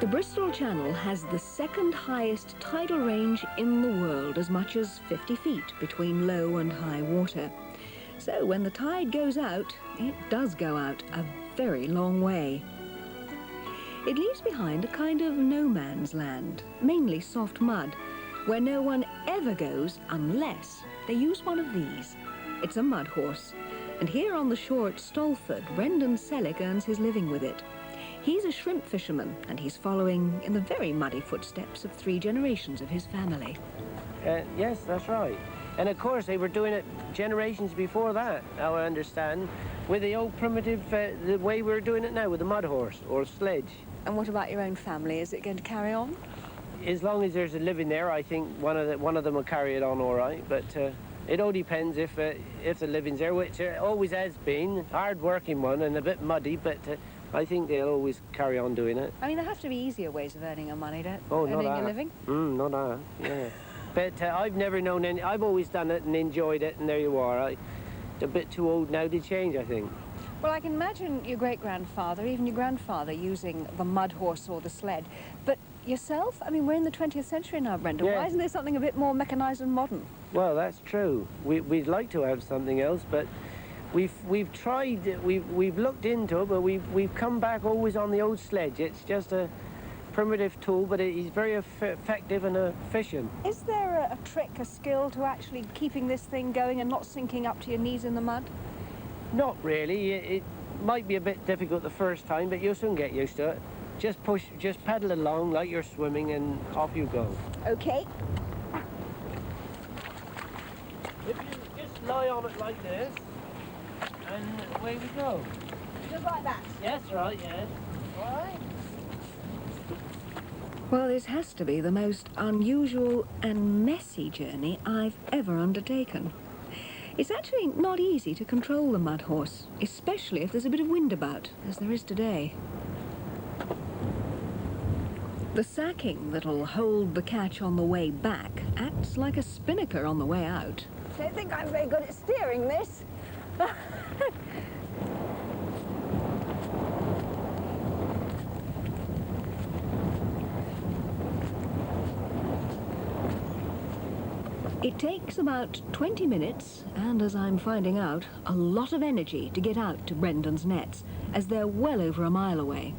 The Bristol Channel has the second highest tidal range in the world, as much as 50 feet between low and high water. So when the tide goes out, it does go out a very long way. It leaves behind a kind of no man's land, mainly soft mud, where no one ever goes unless they use one of these. It's a mud horse, and here on the shore at Stolford, Brendan Selleck earns his living with it. He's a shrimp fisherman, and he's following in the very muddy footsteps of 3 generations of his family. Yes, that's right. And of course, they were doing it generations before that, now I understand, with the old primitive, the way we're doing it now, with the mud horse or sledge. And what about your own family? Is it going to carry on? As long as there's a living there, I think one of them will carry it on all right. But it all depends if the living's there, which always has been. Hard-working one and a bit muddy, but I think they'll always carry on doing it. I mean, there have to be easier ways of earning your money, don't Oh, earning not your that. living? Not that, yeah. But I've never known any... I've always done it and enjoyed it, and there you are. I'm a bit too old now to change, I think. Well, I can imagine your great-grandfather, even your grandfather, using the mud horse or the sled. But yourself? I mean, we're in the 20th century now, Brenda. Yeah. Why isn't there something a bit more mechanised and modern? Well, that's true. We'd like to have something else, but we've tried, we've looked into it, but we've come back always on the old sledge. It's just a primitive tool, but it's very effective and efficient. Is there a trick, a skill to actually keeping this thing going and not sinking up to your knees in the mud? Not really. It might be a bit difficult the first time, but you'll soon get used to it. Just push, just paddle along like you're swimming, and off you go. Okay. If you just lie on it like this, and away we go. Just like that? Yes, right, yes. All right. Well, this has to be the most unusual and messy journey I've ever undertaken. It's actually not easy to control the mud horse, especially if there's a bit of wind about, as there is today. The sacking that'll hold the catch on the way back acts like a spinnaker on the way out. I don't think I'm very good at steering this. It takes about 20 minutes, and as I'm finding out, a lot of energy to get out to Brendan's nets, as they're well over a mile away.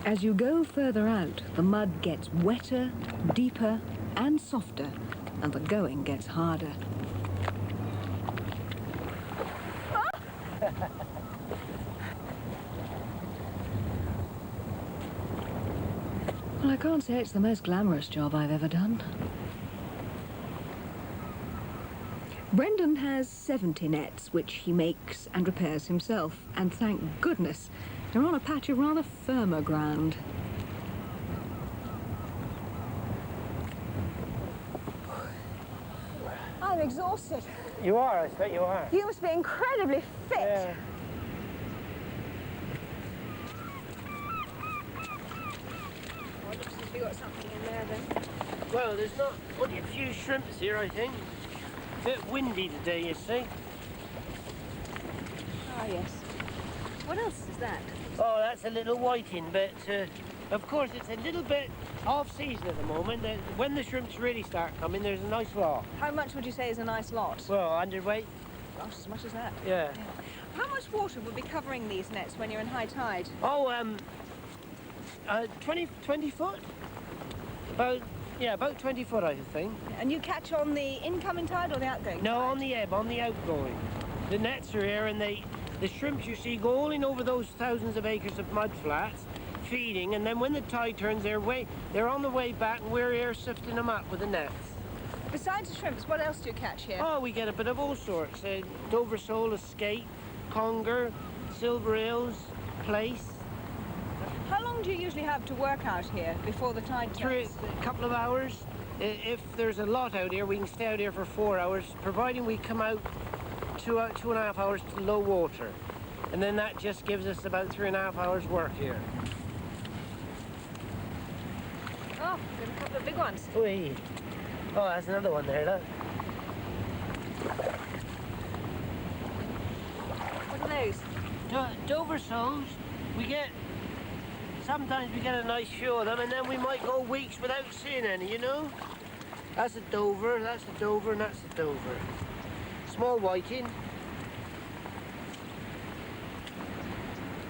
As you go further out, the mud gets wetter, deeper, and softer, and the going gets harder. Well, I can't say it's the most glamorous job I've ever done. Brendan has 70 nets, which he makes and repairs himself, and thank goodness they're on a patch of rather firmer ground. I'm exhausted. You are, I bet you are. You must be incredibly fit. Yeah. Well, looks as if you've got something in there then. Well, there's not only a few shrimps here, I think. A bit windy today, you see. Ah, yes. What else is that? Oh, that's a little whiting, but of course it's a little bit off-season at the moment. When the shrimps really start coming, there's a nice lot. How much would you say is a nice lot? Well, underweight. Gosh, as much as that. Yeah. How much water would be covering these nets when you're in high tide? Oh, 20 foot? About 20 foot, I think. And you catch on the incoming tide or the outgoing No, tide? on the ebb, on the outgoing. The nets are here, and the shrimps, you see, go all in over those thousands of acres of mud flats, feeding, and then when the tide turns, they're on the way back, and we're here sifting them up with the nets. Besides the shrimps, what else do you catch here? Oh, we get a bit of all sorts. Dover sole, skate, conger, silver eels, plaice. How long do you usually have to work out here before the tide turns? A couple of hours. If there's a lot out here, we can stay out here for 4 hours, providing we come out 2.5 hours to low water. And then that just gives us about 3.5 hours work here. chance. Whee. Oh, that's another one there, look. What are those? Dover soles. Sometimes we get a nice few of them, and then we might go weeks without seeing any, you know? That's a Dover, that's a Dover, and that's a Dover. Small whiting.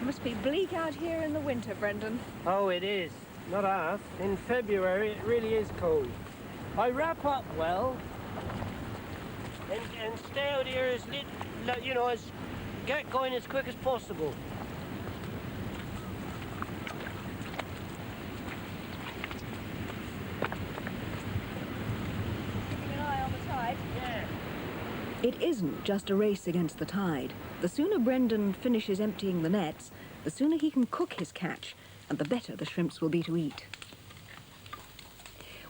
It must be bleak out here in the winter, Brendan. Oh, it is. Not half. In February, it really is cold. I wrap up well, and stay out here get going as quick as possible. Keeping an eye on the tide. Yeah. It isn't just a race against the tide. The sooner Brendan finishes emptying the nets, the sooner he can cook his catch, and the better the shrimps will be to eat.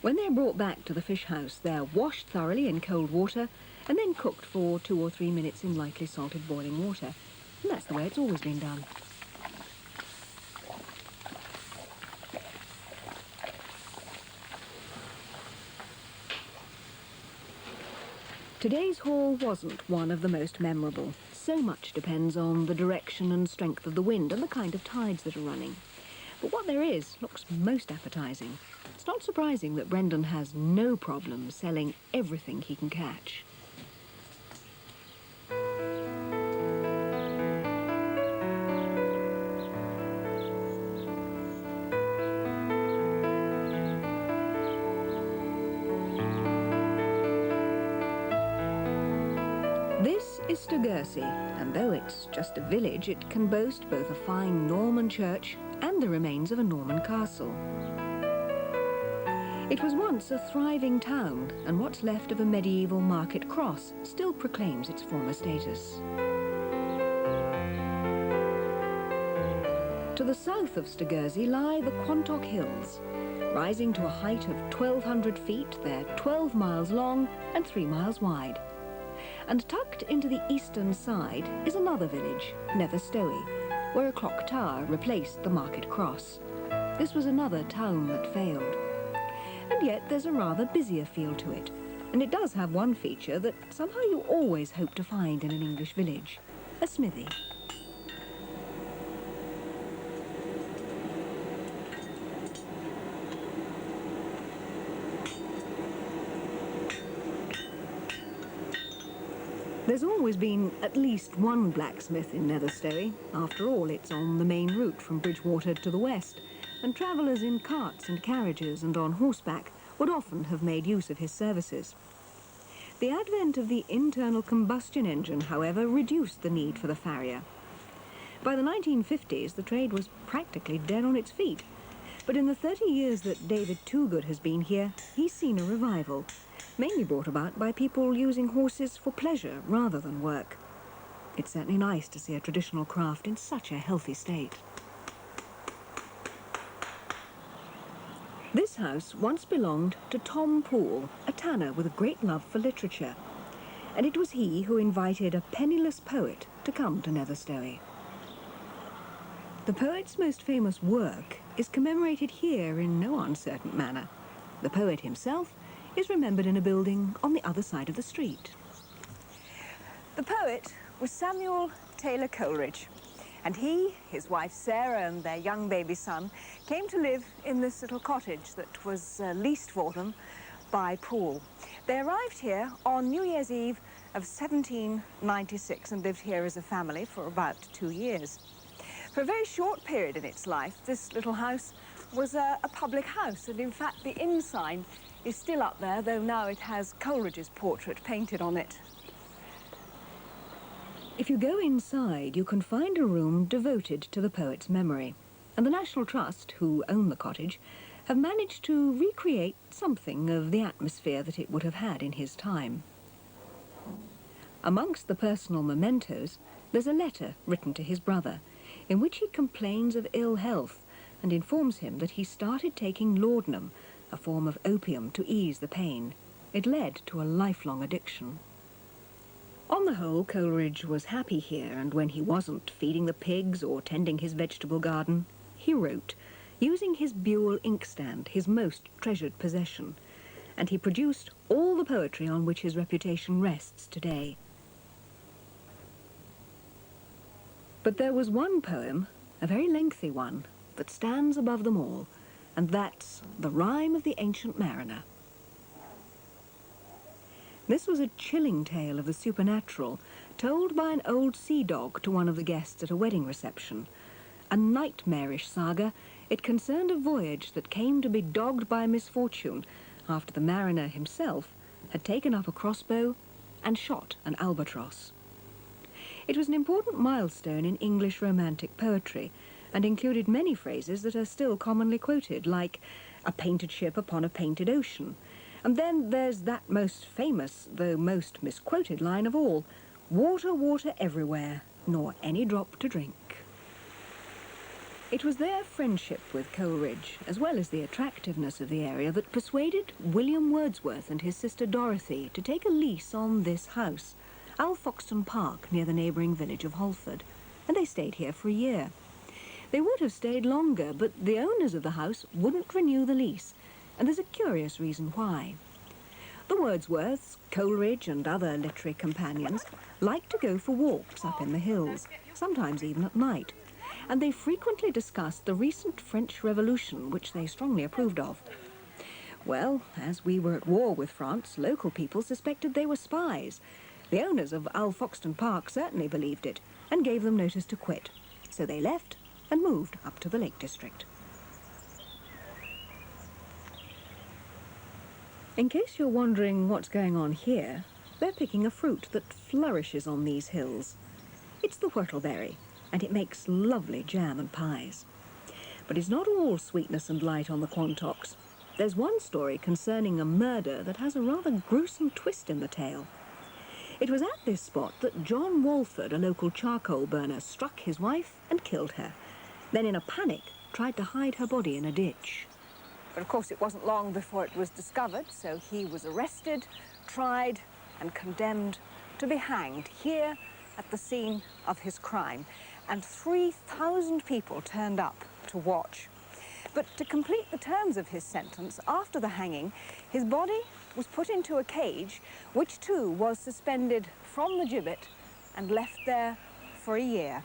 When they're brought back to the fish house, they're washed thoroughly in cold water and then cooked for 2 or 3 minutes in lightly salted boiling water. And that's the way it's always been done. Today's haul wasn't one of the most memorable. So much depends on the direction and strength of the wind and the kind of tides that are running. But what there is looks most appetising. It's not surprising that Brendan has no problem selling everything he can catch. This is Stogursey, and though it's just a village, it can boast both a fine Norman church and the remains of a Norman castle. It was once a thriving town, and what's left of a medieval market cross still proclaims its former status. To the south of Stogursey lie the Quantock Hills. Rising to a height of 1,200 feet, they're 12 miles long and 3 miles wide. And tucked into the eastern side is another village, Netherstowey, where a clock tower replaced the market cross. This was another town that failed. And yet there's a rather busier feel to it, and it does have one feature that somehow you always hope to find in an English village: a smithy. There's always been at least one blacksmith in Netherstowey. After all, it's on the main route from Bridgewater to the west, and travellers in carts and carriages and on horseback would often have made use of his services. The advent of the internal combustion engine, however, reduced the need for the farrier. By the 1950s, the trade was practically dead on its feet. But in the 30 years that David Toogood has been here, he's seen a revival, mainly brought about by people using horses for pleasure rather than work. It's certainly nice to see a traditional craft in such a healthy state. This house once belonged to Tom Poole, a tanner with a great love for literature. And it was he who invited a penniless poet to come to Netherstowey. The poet's most famous work is commemorated here in no uncertain manner. The poet himself is remembered in a building on the other side of the street. The poet was Samuel Taylor Coleridge, and he, his wife Sarah, and their young baby son came to live in this little cottage that was leased for them by Poole. They arrived here on New Year's Eve of 1796 and lived here as a family for about 2 years. For a very short period in its life, this little house was a public house, and in fact the inn sign is still up there, though now it has Coleridge's portrait painted on it. If you go inside, you can find a room devoted to the poet's memory. And the National Trust, who own the cottage, have managed to recreate something of the atmosphere that it would have had in his time. Amongst the personal mementos, there's a letter written to his brother, in which he complains of ill health and informs him that he started taking laudanum, a form of opium, to ease the pain. It led to a lifelong addiction. On the whole, Coleridge was happy here, and when he wasn't feeding the pigs or tending his vegetable garden, he wrote, using his Buell inkstand, his most treasured possession, and he produced all the poetry on which his reputation rests today. But there was one poem, a very lengthy one, that stands above them all, and that's The Rime of the Ancient Mariner. This was a chilling tale of the supernatural, told by an old sea dog to one of the guests at a wedding reception. A nightmarish saga, it concerned a voyage that came to be dogged by misfortune after the mariner himself had taken up a crossbow and shot an albatross. It was an important milestone in English romantic poetry and included many phrases that are still commonly quoted, like a painted ship upon a painted ocean. And then there's that most famous, though most misquoted line of all, water, water everywhere, nor any drop to drink. It was their friendship with Coleridge, as well as the attractiveness of the area, that persuaded William Wordsworth and his sister Dorothy to take a lease on this house, Alfoxden Park, near the neighbouring village of Holford, and they stayed here for a year. They would have stayed longer, but the owners of the house wouldn't renew the lease, and there's a curious reason why. The Wordsworths, Coleridge and other literary companions liked to go for walks up in the hills, sometimes even at night, and they frequently discussed the recent French Revolution, which they strongly approved of. Well, as we were at war with France, local people suspected they were spies. The owners of Alfoxden Park certainly believed it and gave them notice to quit, so they left and moved up to the Lake District. In case you're wondering what's going on here, they're picking a fruit that flourishes on these hills. It's the whortleberry, and it makes lovely jam and pies. But it's not all sweetness and light on the Quantocks. There's one story concerning a murder that has a rather gruesome twist in the tale. It was at this spot that John Walford, a local charcoal burner, struck his wife and killed her, then in a panic tried to hide her body in a ditch. But of course it wasn't long before it was discovered, so he was arrested, tried and condemned to be hanged here at the scene of his crime. And 3,000 people turned up to watch. But to complete the terms of his sentence, after the hanging, his body was put into a cage, which too was suspended from the gibbet and left there for a year.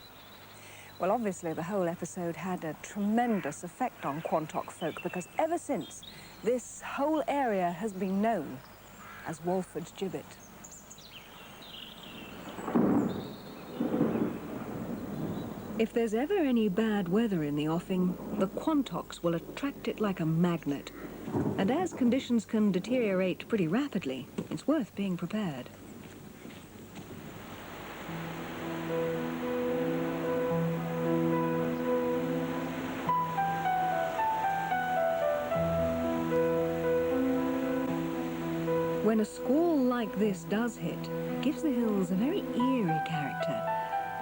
Well, obviously the whole episode had a tremendous effect on Quantock folk, because ever since, this whole area has been known as Walford's Gibbet. If there's ever any bad weather in the offing, the Quantocks will attract it like a magnet. And as conditions can deteriorate pretty rapidly, it's worth being prepared. When a squall like this does hit, it gives the hills a very eerie character,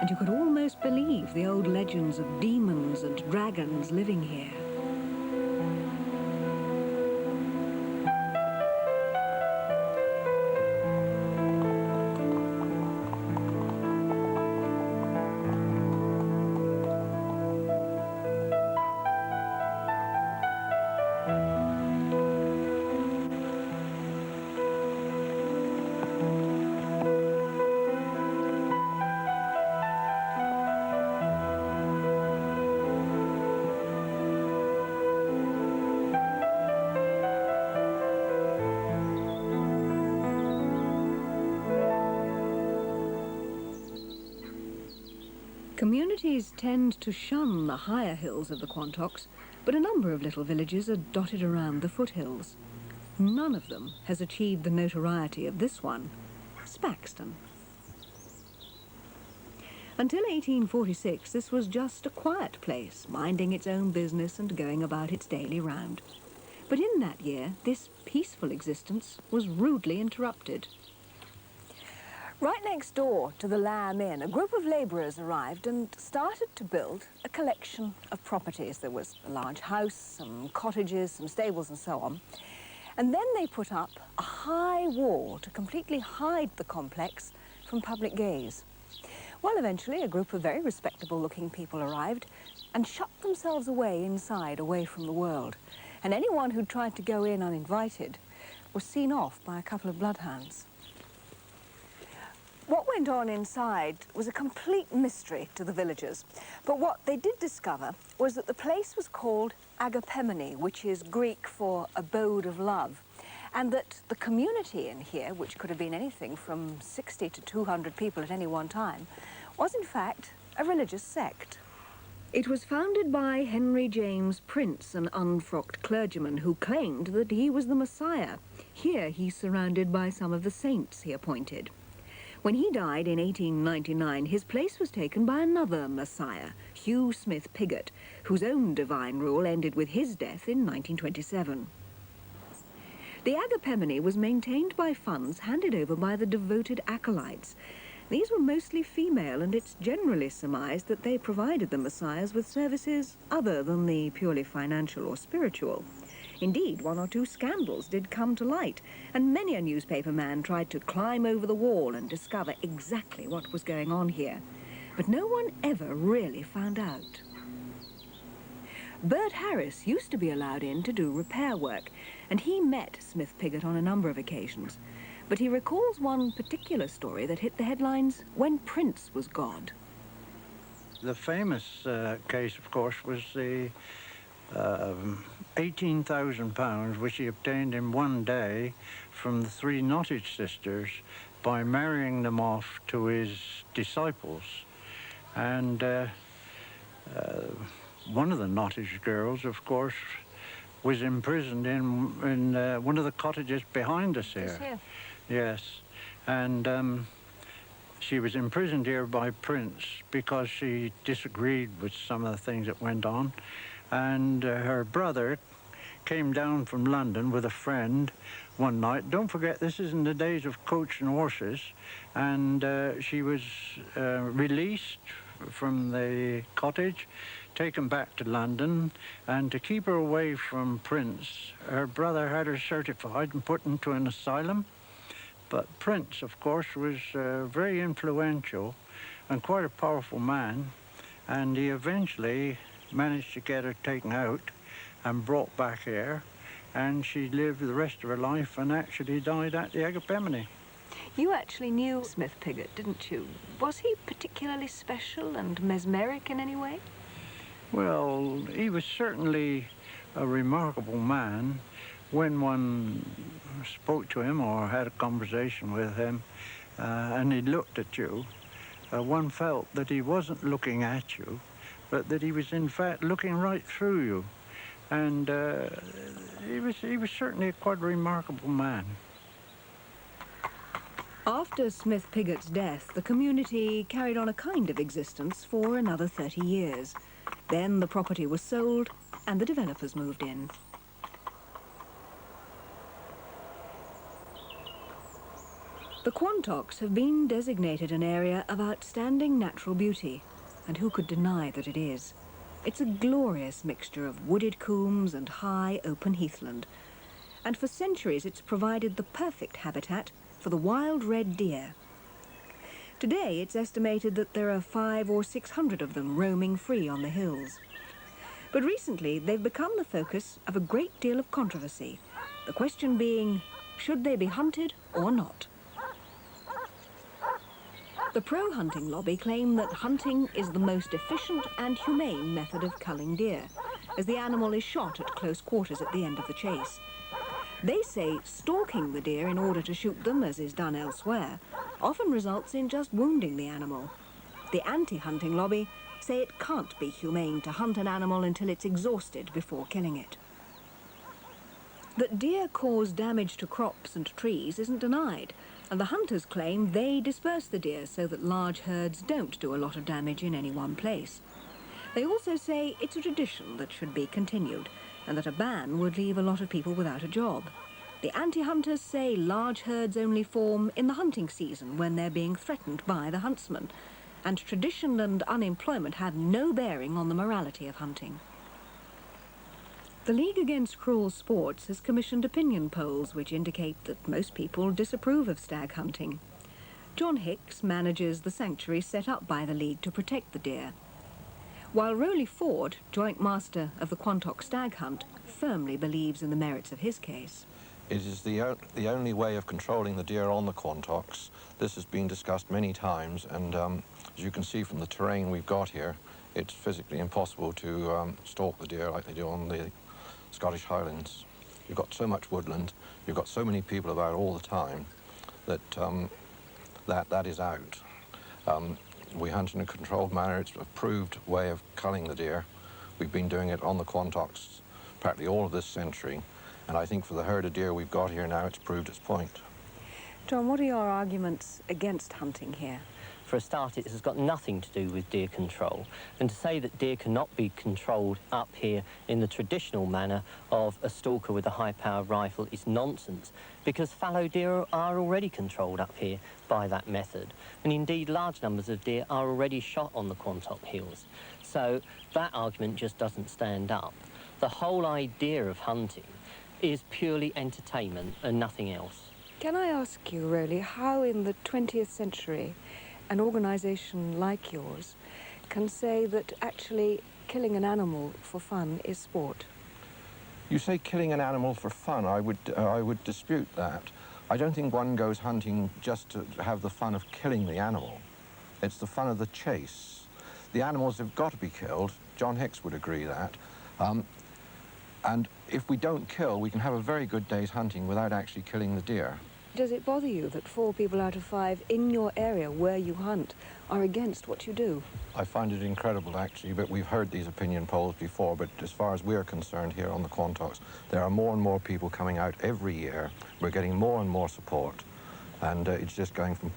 and you could almost believe the old legends of demons and dragons living here. Communities tend to shun the higher hills of the Quantocks, but a number of little villages are dotted around the foothills. None of them has achieved the notoriety of this one, Spaxton. Until 1846, this was just a quiet place, minding its own business and going about its daily round. But in that year, this peaceful existence was rudely interrupted. Right next door to the Lamb Inn, a group of labourers arrived and started to build a collection of properties. There was a large house, some cottages, some stables and so on. And then they put up a high wall to completely hide the complex from public gaze. Well, eventually a group of very respectable-looking people arrived and shut themselves away inside, away from the world. And anyone who tried to go in uninvited, was seen off by a couple of bloodhounds. What went on inside was a complete mystery to the villagers, but what they did discover was that the place was called Agapemone, which is Greek for abode of love, and that the community in here, which could have been anything from 60 to 200 people at any one time, was in fact a religious sect. It was founded by Henry James Prince, an unfrocked clergyman who claimed that he was the Messiah. Here he's surrounded by some of the saints he appointed. When he died in 1899, his place was taken by another Messiah, Hugh Smith Pigott, whose own divine rule ended with his death in 1927. The Agapemone was maintained by funds handed over by the devoted acolytes. These were mostly female, and it's generally surmised that they provided the messiahs with services other than the purely financial or spiritual. Indeed, one or two scandals did come to light, and many a newspaper man tried to climb over the wall and discover exactly what was going on here. But no one ever really found out. Bert Harris used to be allowed in to do repair work, and he met Smith Pigott on a number of occasions. But he recalls one particular story that hit the headlines when Prince was God. The famous case, of course, was the £18,000 which he obtained in one day from the three Nottage sisters by marrying them off to his disciples. And one of the Nottage girls, of course, was imprisoned in one of the cottages behind us here. Here. Yes, and she was imprisoned here by Prince because she disagreed with some of the things that went on. And her brother came down from London with a friend one night. Don't forget, this is in the days of coach and horses. And she was released from the cottage, taken back to London. And to keep her away from Prince, her brother had her certified and put into an asylum. But Prince, of course, was very influential and quite a powerful man. And he eventually managed to get her taken out and brought back here, and she lived the rest of her life and actually died at the Agapemone. You actually knew Smith Pigott, didn't you? Was he particularly special and mesmeric in any way? Well, he was certainly a remarkable man. When one spoke to him or had a conversation with him and he looked at you, one felt that he wasn't looking at you, but that he was in fact looking right through you. And he was certainly quite a remarkable man. After Smith Pigott's death, the community carried on a kind of existence for another 30 years. Then the property was sold and the developers moved in. The Quantocks have been designated an area of outstanding natural beauty, and who could deny that it is? It's a glorious mixture of wooded combes and high open heathland, and for centuries it's provided the perfect habitat for the wild red deer. Today it's estimated that there are 500 or 600 of them roaming free on the hills. But recently they've become the focus of a great deal of controversy, the question being, should they be hunted or not? The pro-hunting lobby claim that hunting is the most efficient and humane method of culling deer, as the animal is shot at close quarters at the end of the chase. They say stalking the deer in order to shoot them, as is done elsewhere, often results in just wounding the animal. The anti-hunting lobby say it can't be humane to hunt an animal until it's exhausted before killing it. That deer cause damage to crops and trees isn't denied, and the hunters claim they disperse the deer so that large herds don't do a lot of damage in any one place. They also say it's a tradition that should be continued, and that a ban would leave a lot of people without a job. The anti-hunters say large herds only form in the hunting season when they're being threatened by the huntsman, and tradition and unemployment have no bearing on the morality of hunting. The League Against Cruel Sports has commissioned opinion polls which indicate that most people disapprove of stag hunting. John Hicks manages the sanctuary set up by the League to protect the deer, while Rowley Ford, joint master of the Quantock stag hunt, firmly believes in the merits of his case. It is the only way of controlling the deer on the Quantocks. This has been discussed many times, and as you can see from the terrain we've got here, it's physically impossible to stalk the deer like they do on the Scottish Highlands. You've got so much woodland, you've got so many people about all the time that that is out. We hunt in a controlled manner. It's a proved way of culling the deer. We've been doing it on the Quantocks practically all of this century, and I think for the herd of deer we've got here now, it's proved its point. John, what are your arguments against hunting here? For a start, it has got nothing to do with deer control. And to say that deer cannot be controlled up here in the traditional manner of a stalker with a high-powered rifle is nonsense, because fallow deer are already controlled up here by that method. And indeed, large numbers of deer are already shot on the Quantock Hills. So that argument just doesn't stand up. The whole idea of hunting is purely entertainment and nothing else. Can I ask you, really, how in the 20th century an organisation like yours can say that actually killing an animal for fun is sport? You say killing an animal for fun. I would dispute that. I don't think one goes hunting just to have the fun of killing the animal. It's the fun of the chase. The animals have got to be killed. John Hicks would agree that. And if we don't kill, we can have a very good day's hunting without actually killing the deer. Does it bother you that 4 people out of 5 in your area where you hunt are against what you do? I find it incredible, actually, but we've heard these opinion polls before, but as far as we're concerned here on the Quantocks, there are more and more people coming out every year. We're getting more and more support, and it's just going from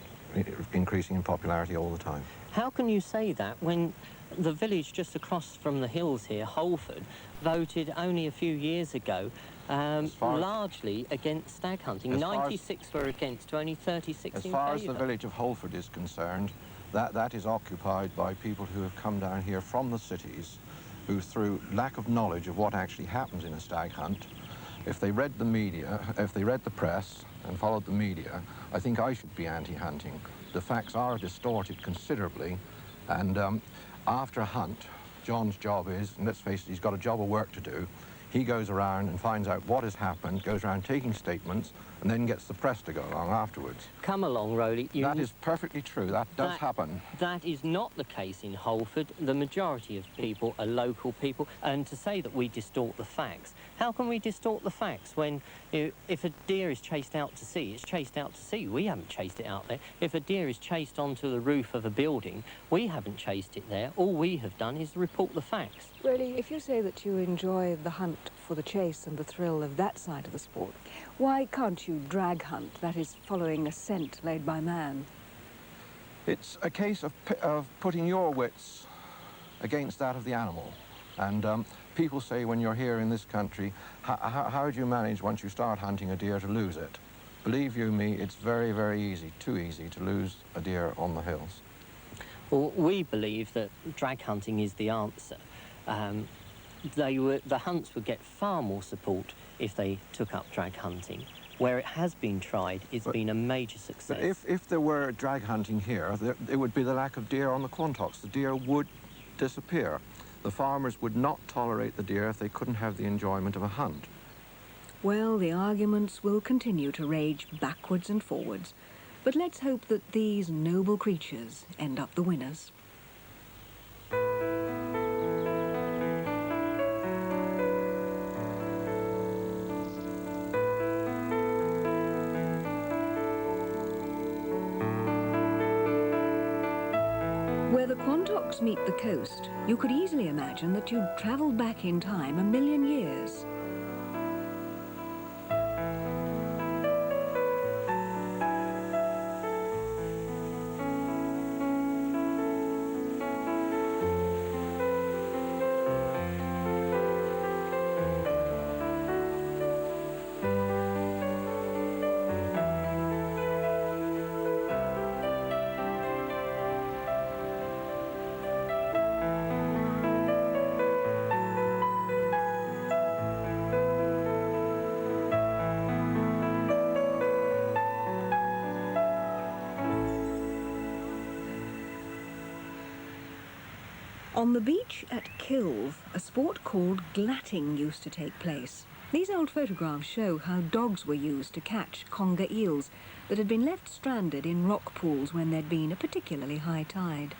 increasing in popularity all the time. How can you say that when the village just across from the hills here, Holford, voted only a few years ago largely against stag hunting? 96 were against, to only 36 in favour. As far as the village of Holford is concerned, that is occupied by people who have come down here from the cities, who through lack of knowledge of what actually happens in a stag hunt, if they read the media, if they read the press and followed the media, I think I should be anti-hunting. The facts are distorted considerably, and after a hunt, John's job is, and let's face it, he's got a job of work to do. He goes around and finds out what has happened, goes around taking statements, and then gets the press to go along afterwards. Come along, Rowley. That is perfectly true. That does happen. That is not the case in Holford. The majority of people are local people. And to say that we distort the facts, how can we distort the facts when if a deer is chased out to sea, it's chased out to sea. We haven't chased it out there. If a deer is chased onto the roof of a building, we haven't chased it there. All we have done is report the facts. Really, if you say that you enjoy the hunt for the chase and the thrill of that side of the sport, why can't you drag hunt, that is, following a scent laid by man? It's a case of putting your wits against that of the animal. And people say when you're here in this country, how do you manage once you start hunting a deer to lose it? Believe you me, it's very, very easy, too easy to lose a deer on the hills. Well, we believe that drag hunting is the answer. The hunts would get far more support if they took up drag hunting. Where it has been tried, it's been a major success. But if there were drag hunting here, it would be the lack of deer on the Quantocks. The deer would disappear. The farmers would not tolerate the deer if they couldn't have the enjoyment of a hunt. Well, the arguments will continue to rage backwards and forwards, but let's hope that these noble creatures end up the winners. Where the Quantocks meet the coast, you could easily imagine that you'd travelled back in time 1,000,000 years. On the beach at Kilve, a sport called glatting used to take place. These old photographs show how dogs were used to catch conger eels that had been left stranded in rock pools when there'd been a particularly high tide.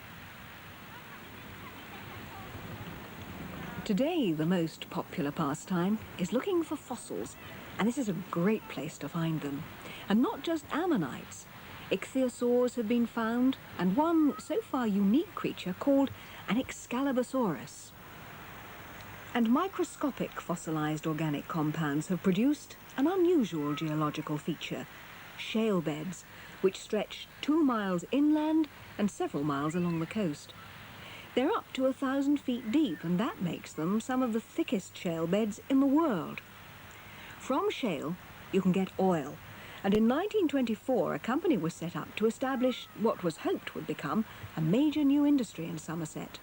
Today, the most popular pastime is looking for fossils, and this is a great place to find them. And not just ammonites. Ichthyosaurs have been found, and one so far unique creature called an Excalibursaurus. And microscopic fossilized organic compounds have produced an unusual geological feature, shale beds, which stretch 2 miles inland and several miles along the coast. They're up to 1,000 feet deep, and that makes them some of the thickest shale beds in the world. From shale, you can get oil, and in 1924 a company was set up to establish what was hoped would become a major new industry in Somerset.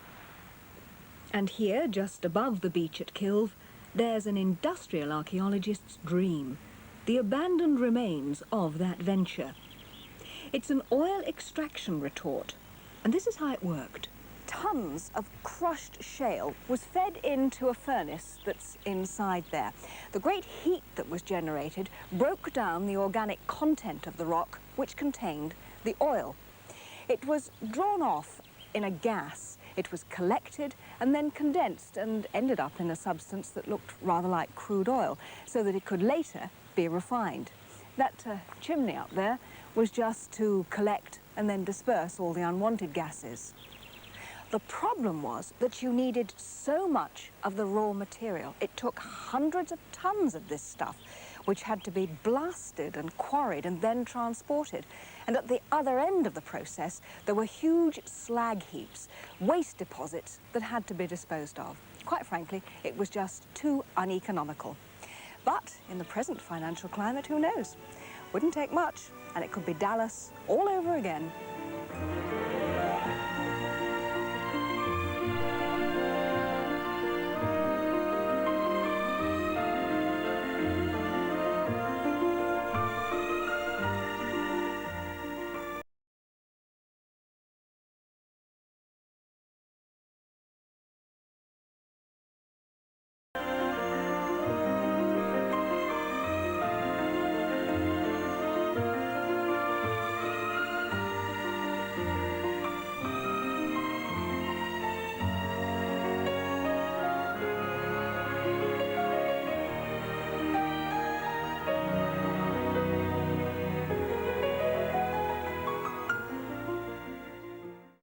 And here, just above the beach at Kilve, there's an industrial archaeologist's dream, the abandoned remains of that venture. It's an oil extraction retort, and this is how it worked. Tons of crushed shale was fed into a furnace that's inside there. The great heat that was generated broke down the organic content of the rock, which contained the oil. It was drawn off in a gas. It was collected and then condensed and ended up in a substance that looked rather like crude oil, so that it could later be refined. That chimney up there was just to collect and then disperse all the unwanted gases. The problem was that you needed so much of the raw material. It took hundreds of tons of this stuff, which had to be blasted and quarried and then transported. And at the other end of the process, there were huge slag heaps, waste deposits that had to be disposed of. Quite frankly, it was just too uneconomical. But in the present financial climate, who knows? Wouldn't take much, and it could be Dallas all over again.